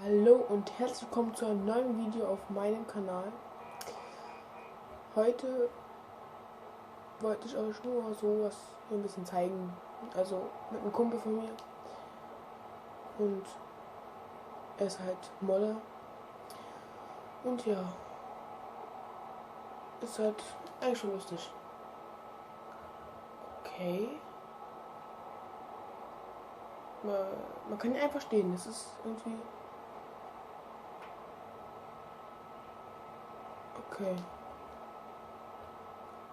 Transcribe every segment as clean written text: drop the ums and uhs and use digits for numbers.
Hallo und herzlich willkommen zu einem neuen Video auf meinem Kanal. Heute wollte ich euch nur sowas ein bisschen zeigen. Also mit einem Kumpel von mir. Und er ist halt Modder. Und ja, ist halt eigentlich schon lustig. Okay. Man kann ihn einfach stehen. Das ist irgendwie... Okay.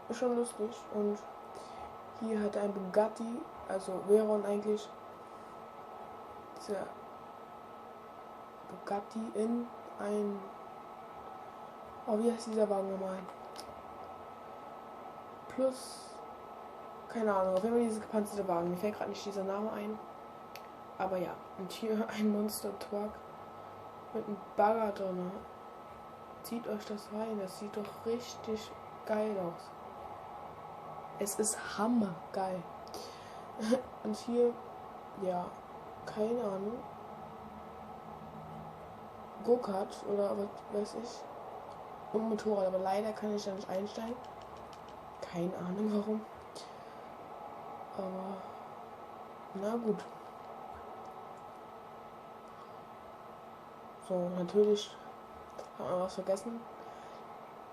Ist schon lustig. Und hier hat ein Bugatti, also Veyron eigentlich, dieser Bugatti in ein... Oh, wie heißt dieser Wagen nochmal? Plus... Keine Ahnung, auf jeden Fall dieses gepanzerte Wagen. Mir fällt gerade nicht dieser Name ein. Aber ja, und hier ein Monster Truck mit einem Bagger drin. Zieht euch das rein, das sieht doch richtig geil aus. Es ist hammergeil. Und hier, ja, keine Ahnung. Go-Kart oder was weiß ich. Und Motorrad, aber leider kann ich da nicht einsteigen. Keine Ahnung warum. Aber, na gut. So, natürlich haben wir was vergessen.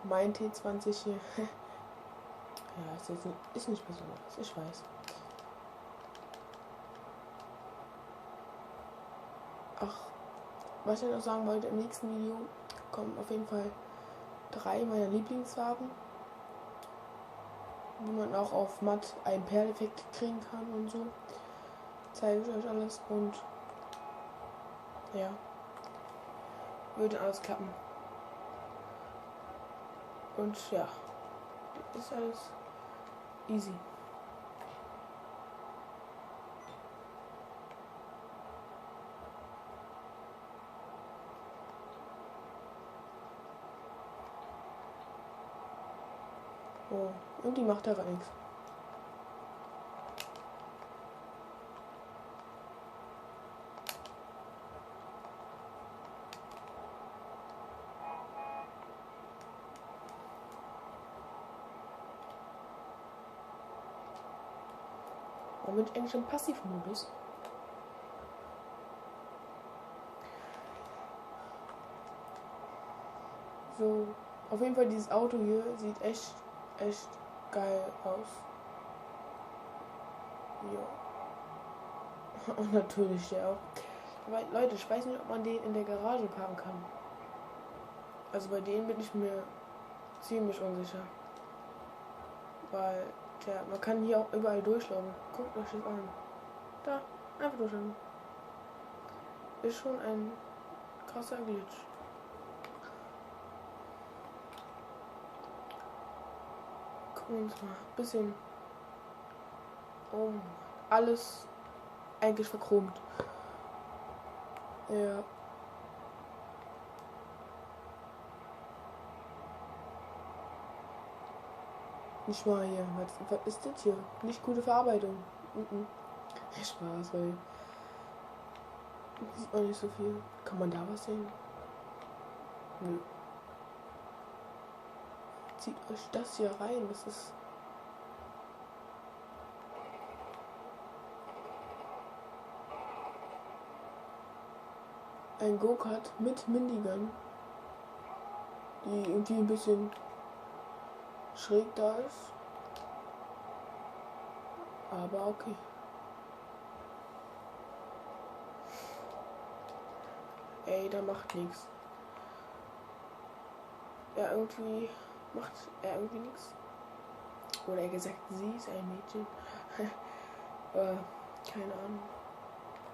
Mein T20 hier. Ja, ist nicht besonders, ich weiß. Ach, was ich noch sagen wollte, im nächsten Video kommen auf jeden Fall 3 meiner Lieblingsfarben, wo man auch auf matt einen Perleffekt kriegen kann und so. Zeige ich euch alles und ja, würde alles klappen. Und ja, ist alles easy. Oh, und die macht da gar nichts. Warum bin ich eigentlich im Passivmodus? So, auf jeden Fall dieses Auto hier sieht echt geil aus. Ja. Und natürlich der auch. Aber Leute, ich weiß nicht, ob man den in der Garage parken kann. Also bei denen bin ich mir ziemlich unsicher. Weil man kann hier auch überall durchlaufen. Guckt euch das an. Da, einfach durchlaufen. Ist schon ein krasser Glitch. Gucken wir uns mal ein bisschen um. Alles eigentlich verchromt. Ja. Nicht mal hier. Was ist das hier? Nicht gute Verarbeitung. Spaß, weil sieht man nicht so viel. Kann man da was sehen? Nö. Zieht euch das hier rein. Das ist... ein Go-Kart mit Minigun, die irgendwie ein bisschen schräg da ist. Aber okay. Ey, da macht nichts. Ja, irgendwie macht er irgendwie nichts. Oder er gesagt, sie ist ein Mädchen. Keine Ahnung.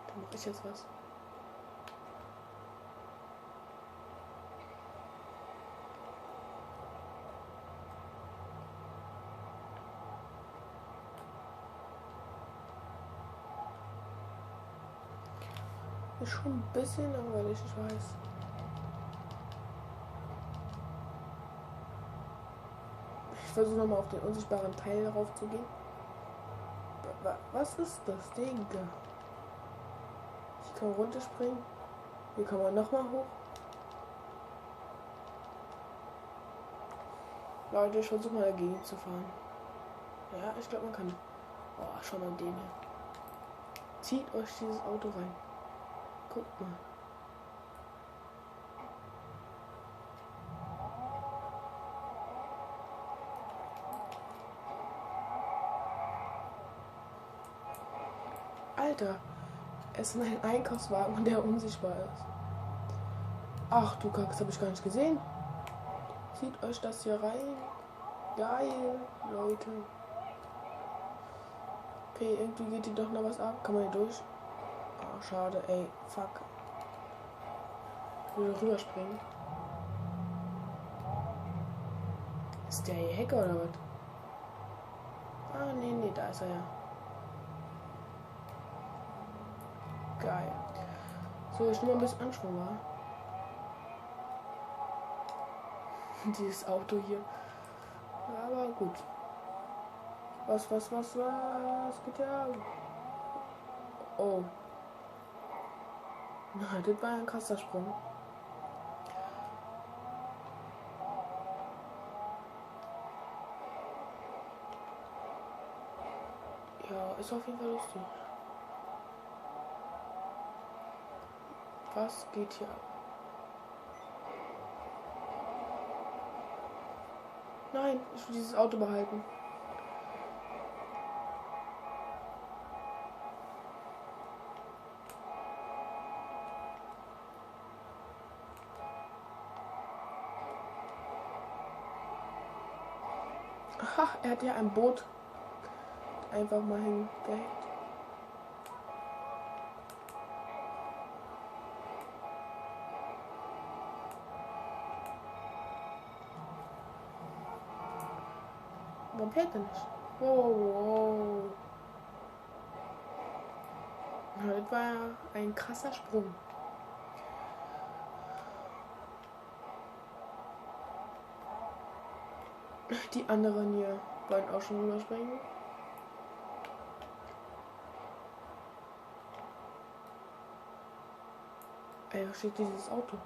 Da mache ich jetzt was. Ist schon ein bisschen langweilig, ich weiß. Ich versuche nochmal auf den unsichtbaren Teil darauf zu gehen. Was ist das Ding? Ich kann runterspringen. Hier kann man nochmal hoch. Leute, ich versuche mal dagegen zu fahren. Ja, ich glaube, man kann. Oh, schau mal den hier. Zieht euch dieses Auto rein. Guckt mal. Alter, es ist ein Einkaufswagen, der unsichtbar ist. Ach du Kack, das habe ich gar nicht gesehen. Zieht euch das hier rein. Geil, Leute. Okay, irgendwie geht hier doch noch was ab. Kann man hier durch? Oh, schade, ey. Fuck. Ich will rüberspringen. Ist der hier Hacker oder was? Ah, nee, da ist er ja. Geil. So, ich nehme mal ein bisschen Anschwung, wa? Dieses Auto hier. Aber gut. Was geht ja? Oh. Na, das war ein krasser Sprung. Ja, ist auf jeden Fall lustig. Was geht hier ab? Nein, ich will dieses Auto behalten. Aha, er hat ja ein Boot einfach mal hingehängt. Warum fährt er nicht? Wow. Ja, das war ja ein krasser Sprung. Die anderen hier wollen auch schon rüberspringen. Ey, wo steht dieses Auto?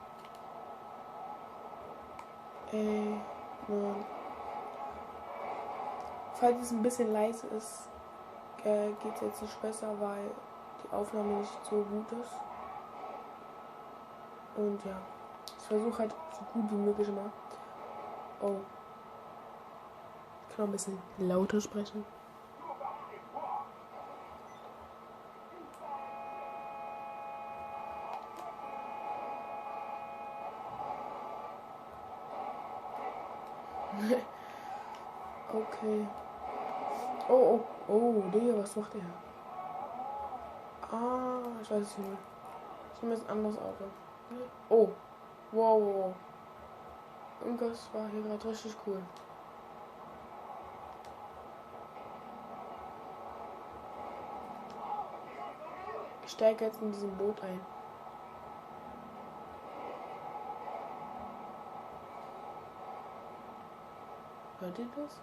Ey, Mann. Falls es ein bisschen leise ist, geht es jetzt nicht besser, weil die Aufnahme nicht so gut ist. Und ja, ich versuche halt so gut wie möglich immer. Oh. Ich kann auch ein bisschen lauter sprechen. Okay. Oh, Digga, was macht er? Ah, ich weiß es nicht. Ich nehme jetzt ein anderes Auto. Oh, wow. Irgendwas war hier gerade richtig cool. Ich steige jetzt in diesem Boot ein. Hört ihr das?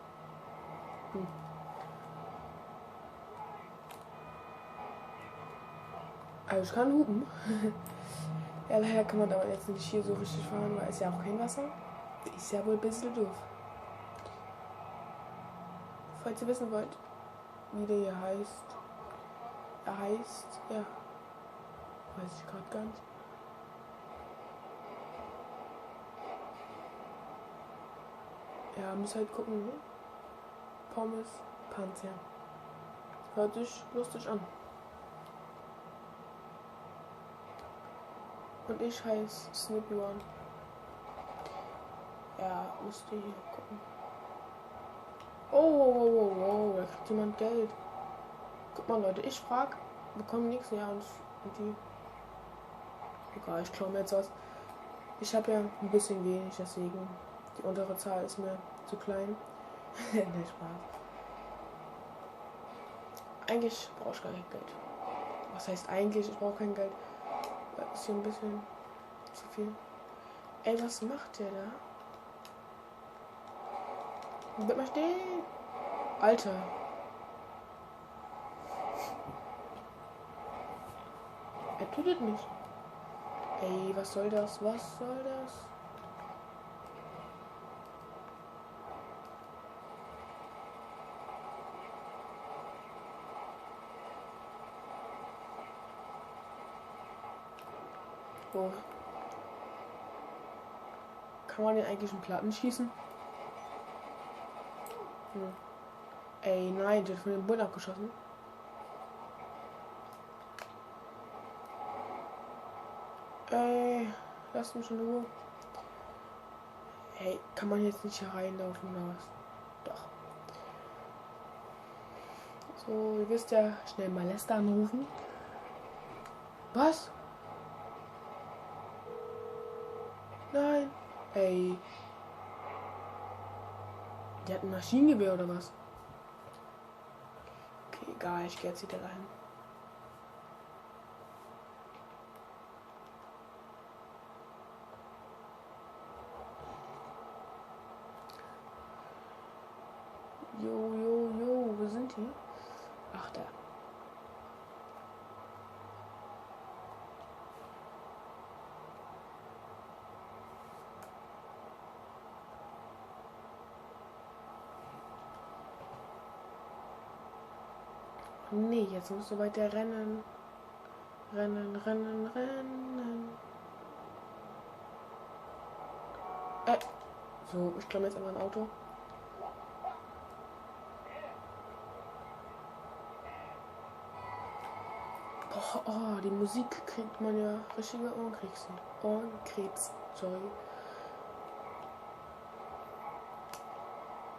Also ich kann hupen. Ja, leider kann man aber jetzt nicht hier so richtig fahren, weil es ja auch kein Wasser. Ist ja wohl ein bisschen doof. Falls ihr wissen wollt, wie der hier heißt. Er heißt, ja, weiß ich gerade gar nicht. Ja, müsst halt gucken. Pommes, Panzer. Hört sich lustig an. Und ich heiße Snippy One. Ja, müsst ihr hier gucken. Oh, da kriegt jemand Geld. Guck mal, Leute, ich frag, bekomme nichts, ja, und die. Egal, ich klaue mir jetzt was. Ich habe ja ein bisschen wenig, deswegen die untere Zahl ist mir zu klein. Ne, Spaß. Eigentlich brauche ich gar kein Geld. Was heißt eigentlich? Ich brauche kein Geld. Das ist hier ein bisschen zu viel. Ey, was macht der da? Bleib mal stehen. Alter. Er tut es nicht. Ey, was soll das? Was soll das? So. Kann man den eigentlich in Platten schießen? Hm. Ey, nein, der hat von dem Bullen abgeschossen. Ey, lass mich in Ruhe. Hey, kann man jetzt nicht hier reinlaufen oder was? Doch. So, ihr wisst ja, schnell mal Lester anrufen. Was? Nein. Ey. Die hat ein Maschinengewehr oder was? Okay, egal, ich geh jetzt wieder rein. Jo, wo sind die? Ach, da. Nee, jetzt musst du weiter rennen. Rennen. So, ich glaube jetzt aber ein Auto. Oh, die Musik kriegt man ja richtige Ohrenkrebs. Sorry.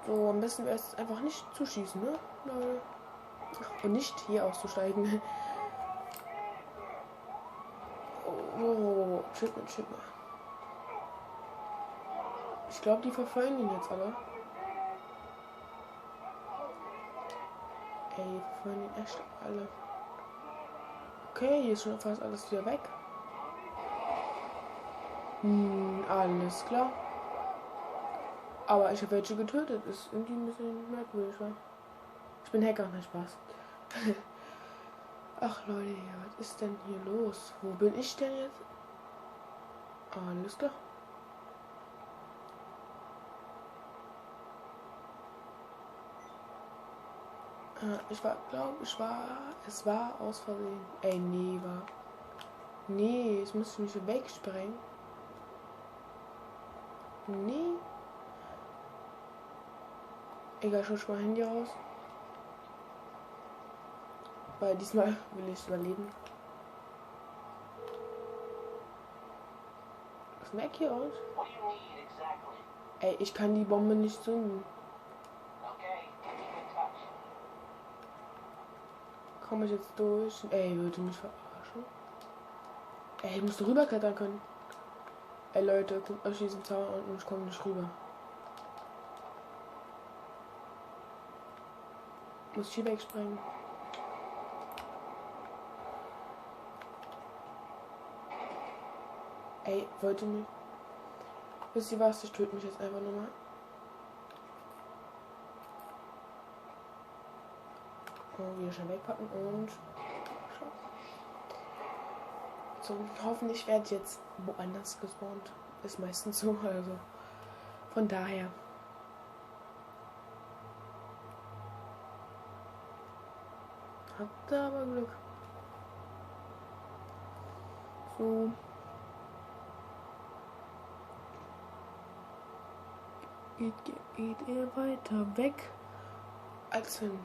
So, am besten wäre es einfach nicht zu schießen, ne? Und nicht hier auszusteigen. Oh, chill mal. Ich glaube, die verfolgen ihn jetzt alle. Ey, die verfolgen ihn echt alle. Okay, hier ist schon fast alles wieder weg. Alles klar. Aber ich habe welche getötet. Ist irgendwie ein bisschen merkwürdig, wa? Ich bin Hacker, kein Spaß. Ach Leute, was ist denn hier los? Wo bin ich denn jetzt? Alles klar. Es war aus Versehen. Ey, nee, Nee, jetzt muss ich mich wegsprengen. Nee. Egal, schau mal Handy raus. Weil diesmal will ich überleben. Was merkt hier aus? Ey, ich kann die Bombe nicht zünden. Komme ich jetzt durch? Ey, würde mich verarschen? Ey, ich muss doch rüberklettern können. Ey, Leute, guckt euch diesen Zaun an und ich komme nicht rüber. Muss ich hier wegspringen? Ey, wollt ihr mich? Wisst ihr was? Ich töte mich jetzt einfach nochmal. Und wieder schnell wegpacken und schau. So, hoffentlich werde ich jetzt woanders gespawnt. Ist meistens so, also. Von daher. Habt ihr aber Glück. So. Geht ihr weiter weg als hin.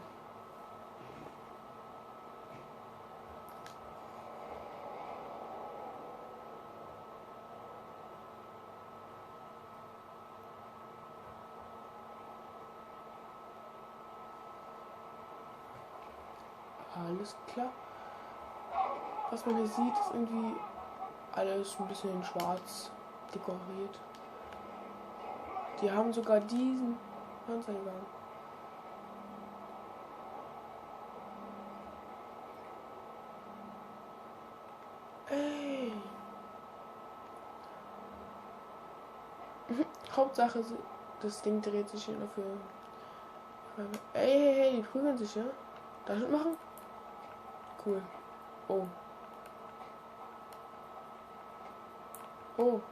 Alles klar. Was man hier sieht, ist irgendwie alles ein bisschen schwarz dekoriert. Die haben sogar diesen Panzerwagen. Ey. Hauptsache, das Ding dreht sich hier dafür. Ey, die prügeln sich, ja? Darf ich machen? Cool. Oh. Oh,